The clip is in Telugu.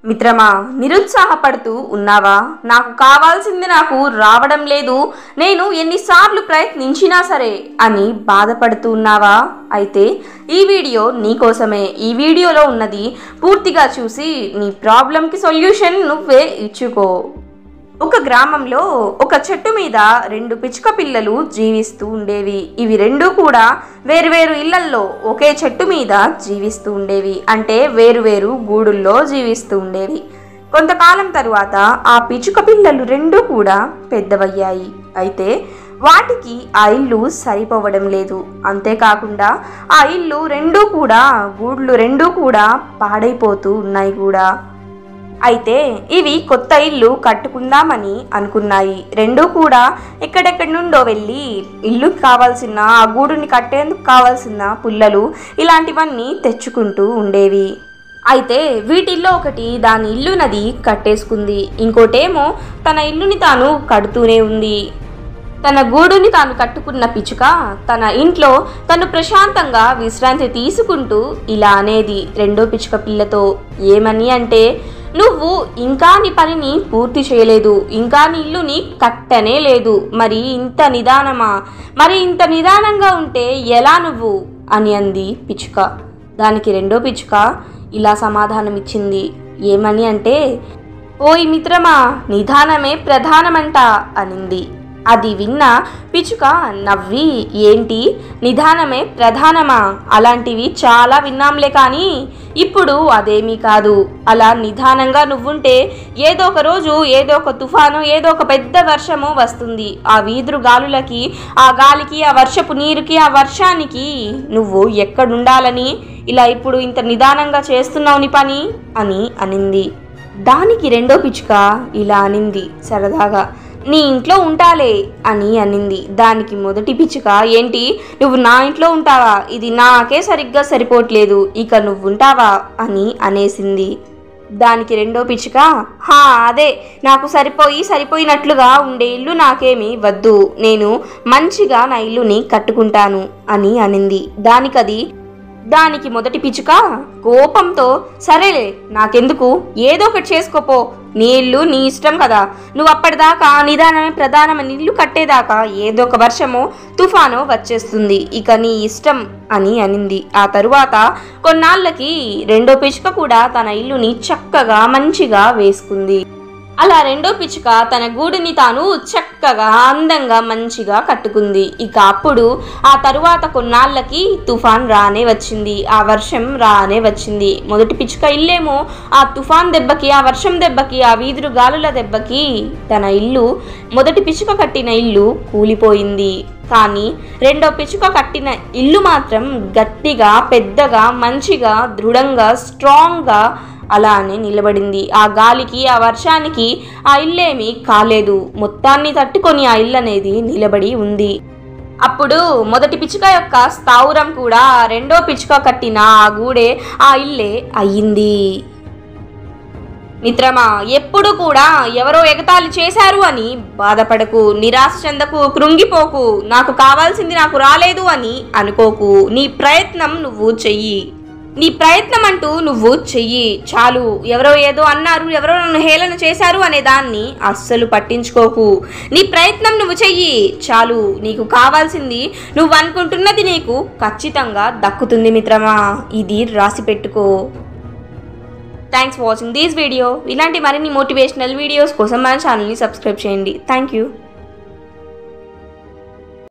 మిత్రమా, నిరుత్సాహపడుతూ ఉన్నావా? నాకు కావాల్సింది నాకు రావడం లేదు, నేను ఎన్నిసార్లు ప్రయత్నించినా సరే అని బాధపడుతూ ఉన్నావా? అయితే ఈ వీడియో నీకోసమే. ఈ వీడియోలో ఉన్నది పూర్తిగా చూసి నీ ప్రాబ్లంకి సొల్యూషన్ నువ్వే ఇచ్చుకో. ఒక గ్రామంలో ఒక చెట్టు మీద 2 పిచ్చుక పిల్లలు జీవిస్తూ ఉండేవి. ఇవి రెండూ కూడా వేరువేరు ఇళ్లల్లో ఒకే చెట్టు మీద జీవిస్తూ ఉండేవి. అంటే వేరువేరు గూడుల్లో జీవిస్తూ ఉండేవి. కొంతకాలం తరువాత ఆ పిచ్చుక పిల్లలు రెండూ కూడా పెద్దవయ్యాయి. అయితే వాటికి ఆ ఇల్లు సరిపోవడం లేదు. అంతేకాకుండా ఆ ఇల్లు రెండూ కూడా గూళ్ళు రెండూ కూడా పాడైపోతూ ఉన్నాయి కూడా. అయితే ఇవి కొత్త ఇల్లు కట్టుకుందామని అనుకున్నాయి. రెండూ కూడా ఎక్కడెక్కడి నుండో వెళ్ళి ఇల్లుకి కావాల్సిన, ఆ గూడుని కట్టేందుకు కావాల్సిన పుల్లలు ఇలాంటివన్నీ తెచ్చుకుంటూ ఉండేవి. అయితే వీటిల్లో ఒకటి దాని ఇల్లునది కట్టేసుకుంది, ఇంకోటేమో తన ఇల్లుని తాను కడుతూనే ఉంది. తన గూడుని తాను కట్టుకున్న పిచ్చుక తన ఇంట్లో తను ప్రశాంతంగా విశ్రాంతి తీసుకుంటూ ఇలా అనేది రెండో పిచ్చుక పిల్లతో. ఏమని అంటే, నువ్వు ఇంకా నీ పనిని పూర్తి చేయలేదు, ఇంకా నీ ఇల్లుని కట్టనే లేదు, మరి ఇంత నిదానమా? మరి ఇంత నిదానంగా ఉంటే ఎలా నువ్వు అని అంది పిచ్చుక. దానికి రెండో పిచ్చుక ఇలా సమాధానం ఇచ్చింది. ఏమని అంటే, ఓయ్ మిత్రమా, నిదానమే ప్రధానమంట అనింది. అది విన్న పిచ్చుక నవ్వి, ఏంటి నిదానమే ప్రధానమా? అలాంటివి చాలా విన్నాంలే, కానీ ఇప్పుడు అదేమీ కాదు. అలా నిదానంగా నువ్వుంటే ఏదో ఒక రోజు ఏదో ఒక తుఫాను, ఏదో ఒక పెద్ద వర్షము వస్తుంది. ఆ వీధురు గాలులకి, ఆ గాలికి, ఆ వర్షపు నీరుకి, ఆ వర్షానికి నువ్వు ఎక్కడుండాలని ఇలా ఇప్పుడు ఇంత నిదానంగా చేస్తున్నావు నీ పని అని అనింది. దానికి రెండో పిచ్చుక ఇలా అనింది సరదాగా, నీ ఇంట్లో ఉంటాలే అని అనింది. దానికి మొదటి పిచ్చుక, ఏంటి నువ్వు నా ఇంట్లో ఉంటావా? ఇది నాకే సరిగ్గా సరిపోవట్లేదు, ఇక నువ్వుంటావా అని అనేసింది. దానికి రెండో పిచ్చుక, అదే నాకు సరిపోయినట్లుగా ఉండే ఇల్లు నాకేమీ వద్దు, నేను మంచిగా నా ఇల్లుని కట్టుకుంటాను అని అనింది. దానికి మొదటి పిచ్చుక కోపంతో, సరేలే నాకెందుకు, ఏదో ఒకటి చేసుకోపో, నీ ఇల్లు నీ ఇష్టం కదా, నువ్వు అప్పటిదాకా నిదానమే ప్రధానమని ఇల్లు కట్టేదాకా ఏదో ఒక వర్షమో తుఫానో వచ్చేస్తుంది, ఇక నీ ఇష్టం అని అనింది. ఆ తరువాత కొన్నాళ్ళకి రెండో పిచ్చుక కూడా తన ఇల్లుని చక్కగా మంచిగా వేసుకుంది. అలా రెండో పిచ్చుక తన గూడుని తాను చక్కగా అందంగా మంచిగా కట్టుకుంది. ఇక అప్పుడు ఆ తరువాత కొన్నాళ్ళకి తుఫాన్ రానే వచ్చింది, ఆ వర్షం రానే వచ్చింది. మొదటి పిచ్చుక ఇల్లేమో ఆ తుఫాన్ దెబ్బకి, ఆ వర్షం దెబ్బకి, ఆ వీధురు గాలుల దెబ్బకి తన ఇల్లు, మొదటి పిచ్చుక కట్టిన ఇల్లు కూలిపోయింది. కానీ రెండో పిచ్చుక కట్టిన ఇల్లు మాత్రం గట్టిగా, పెద్దగా, మంచిగా, దృఢంగా, స్ట్రాంగ్గా అలానే నిలబడింది. ఆ గాలికి, ఆ వర్షానికి ఆ ఇల్లేమీ కాలేదు, మొత్తాన్ని తట్టుకొని ఆ ఇల్లు అనేది నిలబడి ఉంది. అప్పుడు మొదటి పిచ్చుక యొక్క స్థావరం కూడా రెండో పిచ్చుక కట్టిన ఆ గూడే, ఆ ఇల్లే అయ్యింది. మిత్రమా, ఎప్పుడు కూడా ఎవరో ఎగతాళి చేశారు అని బాధపడకు, నిరాశ చెందకు, కృంగిపోకు, నాకు కావాల్సింది నాకు రాలేదు అని అనుకోకు. నీ ప్రయత్నం నువ్వు చెయ్యి, నీ ప్రయత్నం అంటూ నువ్వు చెయ్యి చాలు. ఎవరో ఏదో అన్నారు, ఎవరో నన్ను హేళన చేశారు అనే దాన్ని అస్సలు పట్టించుకోకు. నీ ప్రయత్నం నువ్వు చెయ్యి చాలు. నీకు కావాల్సింది, నువ్వు అనుకుంటున్నది నీకు ఖచ్చితంగా దక్కుతుంది మిత్రమా, ఇది రాసి పెట్టుకో. Thanks for watching this video. ఇలాంటి మరిన్ని మోటివేషనల్ వీడియోస్ కోసం మన ఛానల్ని సబ్స్క్రైబ్ చేయండి. Thank you.